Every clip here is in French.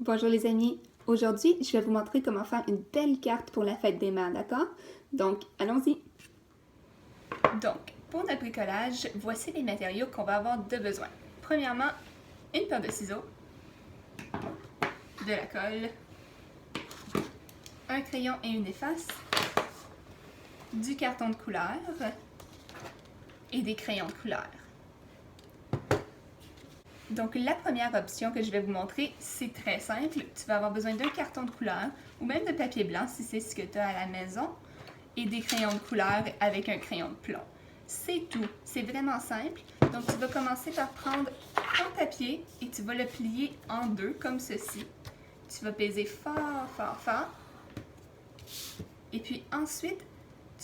Bonjour les amis, aujourd'hui je vais vous montrer comment faire une belle carte pour la fête des mères, d'accord? Donc allons-y! Donc pour notre bricolage, voici les matériaux qu'on va avoir de besoin. Premièrement, une paire de ciseaux, de la colle, un crayon et une efface, du carton de couleur et des crayons de couleur. Donc la première option que je vais vous montrer, c'est très simple. Tu vas avoir besoin d'un carton de couleur ou même de papier blanc si c'est ce que tu as à la maison et des crayons de couleur avec un crayon de plomb. C'est tout. C'est vraiment simple. Donc tu vas commencer par prendre ton papier et tu vas le plier en deux comme ceci. Tu vas peser fort, fort, fort. Et puis ensuite,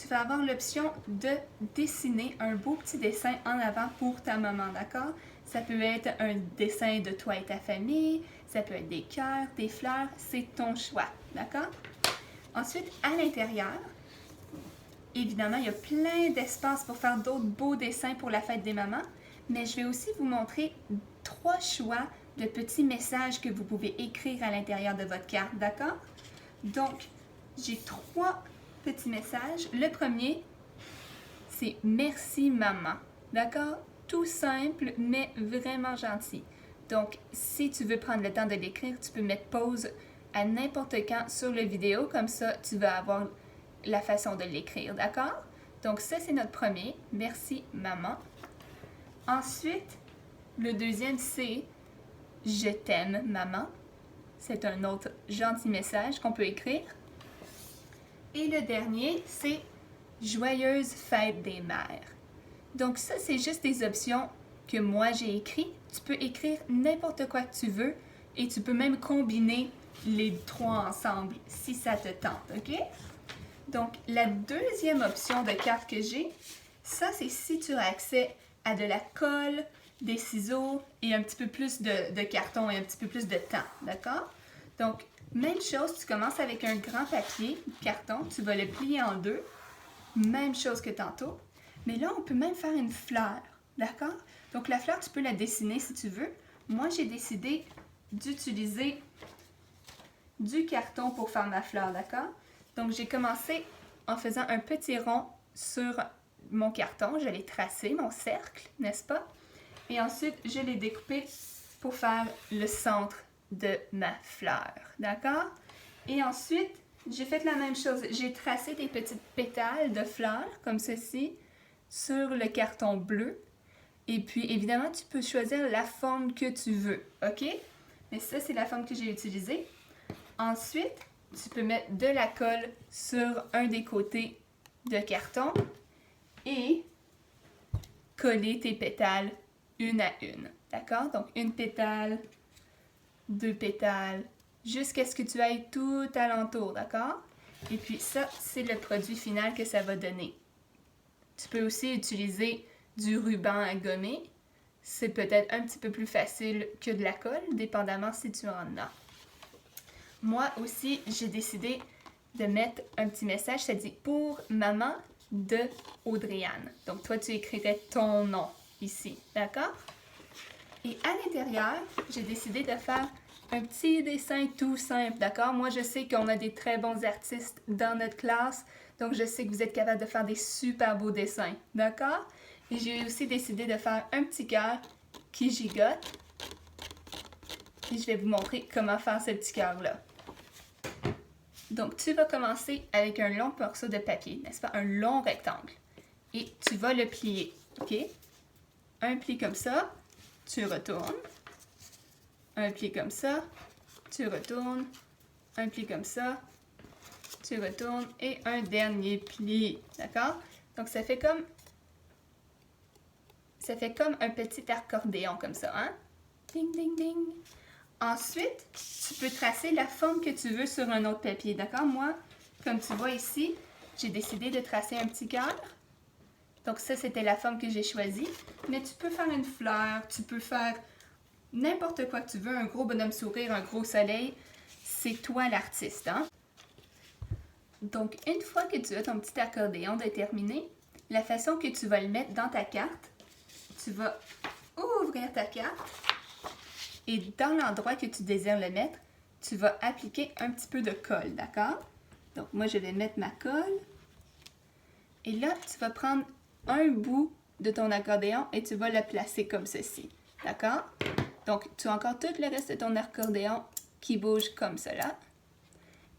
tu vas avoir l'option de dessiner un beau petit dessin en avant pour ta maman, d'accord? Ça peut être un dessin de toi et ta famille, ça peut être des cœurs, des fleurs, c'est ton choix, d'accord? Ensuite, à l'intérieur, évidemment, il y a plein d'espace pour faire d'autres beaux dessins pour la fête des mamans, mais je vais aussi vous montrer 3 choix de petits messages que vous pouvez écrire à l'intérieur de votre carte, d'accord? Donc, j'ai 3 petits messages. Le premier, c'est « Merci maman », d'accord? Tout simple, mais vraiment gentil. Donc, si tu veux prendre le temps de l'écrire, tu peux mettre pause à n'importe quand sur la vidéo, comme ça, tu vas avoir la façon de l'écrire, d'accord? Donc, ça, c'est notre premier. Merci maman. Ensuite, le deuxième, c'est « Je t'aime maman ». C'est un autre gentil message qu'on peut écrire. Et le dernier, c'est « Joyeuse fête des mères ». Donc ça, c'est juste des options que moi j'ai écrites. Tu peux écrire n'importe quoi que tu veux et tu peux même combiner les 3 ensemble si ça te tente, ok? Donc la deuxième option de carte que j'ai, ça c'est si tu as accès à de la colle, des ciseaux et un petit peu plus de carton et un petit peu plus de temps, d'accord? Donc même chose, tu commences avec un grand papier, carton, tu vas le plier en deux, même chose que tantôt. Mais là, on peut même faire une fleur, d'accord? Donc la fleur, tu peux la dessiner si tu veux. Moi, j'ai décidé d'utiliser du carton pour faire ma fleur, d'accord? Donc j'ai commencé en faisant un petit rond sur mon carton. Je l'ai tracé, mon cercle, n'est-ce pas? Et ensuite, je l'ai découpé pour faire le centre de ma fleur, d'accord? Et ensuite, j'ai fait la même chose. J'ai tracé des petites pétales de fleurs, comme ceci, sur le carton bleu. Et puis, évidemment, tu peux choisir la forme que tu veux, ok? Mais ça, c'est la forme que j'ai utilisée. Ensuite, tu peux mettre de la colle sur un des côtés de carton et coller tes pétales une à une, d'accord? Donc, une pétale, 2 pétales, jusqu'à ce que tu ailles tout alentour, d'accord? Et puis ça, c'est le produit final que ça va donner. Tu peux aussi utiliser du ruban à gommer. C'est peut-être un petit peu plus facile que de la colle, dépendamment si tu en as. Moi aussi, j'ai décidé de mettre un petit message, ça dit « Pour maman de Audrey-Anne ». Donc toi, tu écrirais ton nom ici, d'accord? Et à l'intérieur, j'ai décidé de faire un petit dessin tout simple, d'accord? Moi, je sais qu'on a des très bons artistes dans notre classe, donc je sais que vous êtes capable de faire des super beaux dessins, d'accord? Et j'ai aussi décidé de faire un petit cœur qui gigote. Et je vais vous montrer comment faire ce petit cœur-là. Donc, tu vas commencer avec un long morceau de papier, n'est-ce pas? Un long rectangle. Et tu vas le plier, ok? Un pli comme ça, tu retournes. Un pli comme ça, tu retournes. Un pli comme ça, tu retournes. Et un dernier pli, d'accord? Donc, ça fait comme un petit accordéon comme ça, hein? Ding, ding, ding. Ensuite, tu peux tracer la forme que tu veux sur un autre papier, d'accord? Moi, comme tu vois ici, j'ai décidé de tracer un petit cœur. Donc ça, c'était la forme que j'ai choisie. Mais tu peux faire une fleur, tu peux faire n'importe quoi que tu veux, un gros bonhomme sourire, un gros soleil. C'est toi l'artiste, hein? Donc, une fois que tu as ton petit accordéon déterminé, la façon que tu vas le mettre dans ta carte, tu vas ouvrir ta carte et dans l'endroit que tu désires le mettre, tu vas appliquer un petit peu de colle, d'accord? Donc, moi, je vais mettre ma colle. Et là, tu vas prendre un bout de ton accordéon et tu vas le placer comme ceci, d'accord? Donc, tu as encore tout le reste de ton accordéon qui bouge comme cela.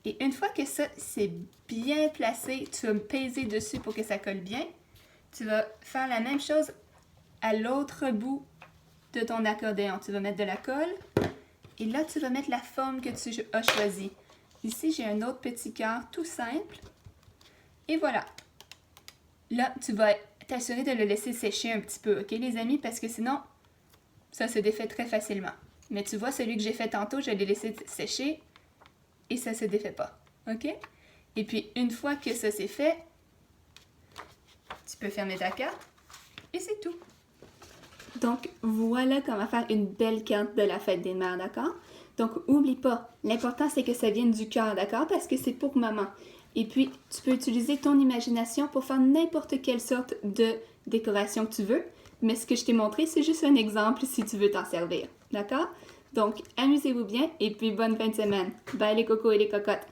Et une fois que ça, c'est bien placé, tu vas me peser dessus pour que ça colle bien. Tu vas faire la même chose à l'autre bout de ton accordéon. Tu vas mettre de la colle et là, tu vas mettre la forme que tu as choisie. Ici, j'ai un autre petit cœur tout simple. Et voilà. Là, tu vas t'assurer de le laisser sécher un petit peu, ok les amis? Parce que sinon, ça se défait très facilement. Mais tu vois, celui que j'ai fait tantôt, je l'ai laissé sécher et ça se défait pas, ok? Et puis, une fois que ça c'est fait, tu peux fermer ta carte et c'est tout. Donc, voilà comment faire une belle carte de la fête des mères, d'accord? Donc, oublie pas, l'important c'est que ça vienne du cœur, d'accord? Parce que c'est pour maman. Et puis, tu peux utiliser ton imagination pour faire n'importe quelle sorte de décoration que tu veux. Mais ce que je t'ai montré, c'est juste un exemple si tu veux t'en servir, d'accord? Donc, amusez-vous bien et puis bonne fin de semaine. Bye les cocos et les cocottes!